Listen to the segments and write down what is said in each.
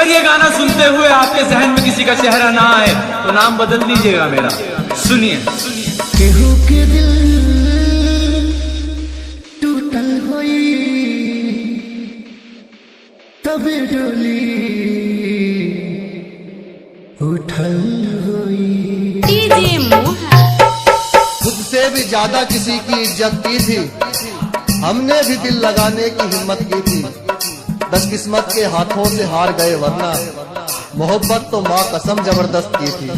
अगर ये गाना सुनते हुए आपके जहन में किसी का चेहरा ना आए तो नाम बदल दीजिएगा मेरा। सुनिए। केहू के दिल टूटल होई तबे डोली उठल होई। डीजे मोहा। खुद से भी ज्यादा किसी की इज्जत की थी, हमने भी दिल लगाने की हिम्मत की थी। बदकिस्मत के हाथों से हार गए, वरना मोहब्बत तो माँ कसम जबरदस्त की थी।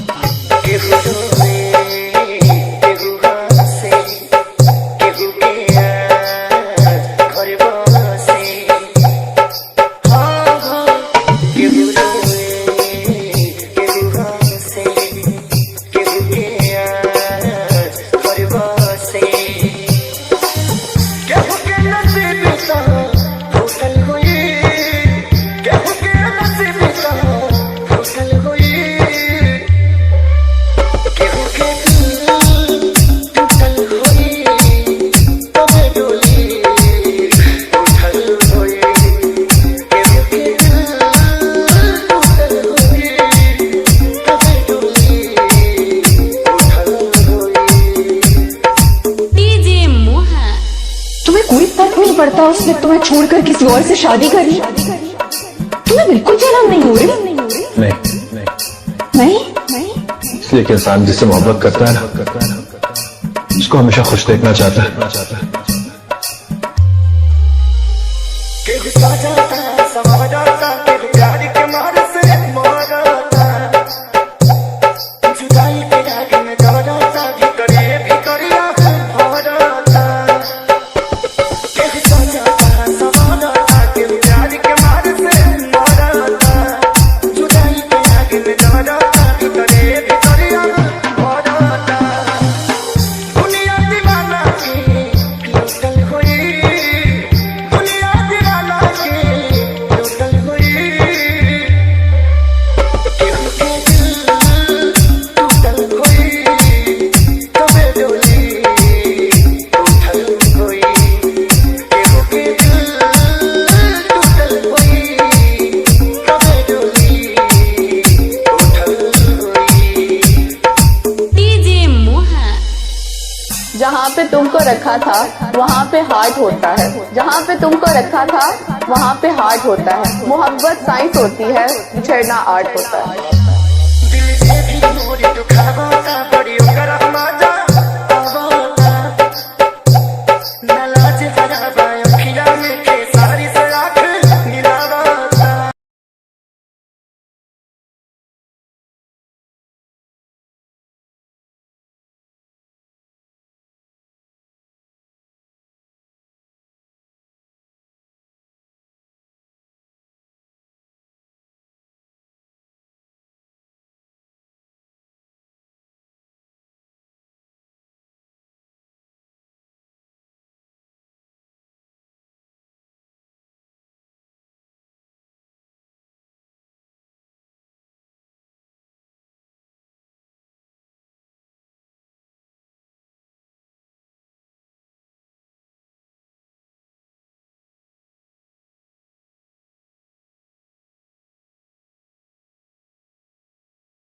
कोई फर्क नहीं पड़ता उसने तुम्हें छोड़कर किसी और से शादी करी। तुम्हें बिल्कुल जलन नहीं हो रही? नहीं। इसलिए कि इंसान जिससे मोहब्बत करता है ना, उसको हमेशा खुश देखना चाहता है। जहाँ पे तुमको रखा था वहाँ पे हार्ट होता है, जहाँ पे तुमको रखा था वहाँ पे हार्ट होता है। मोहब्बत साइंस होती है, बिछड़ना आर्ट होता है।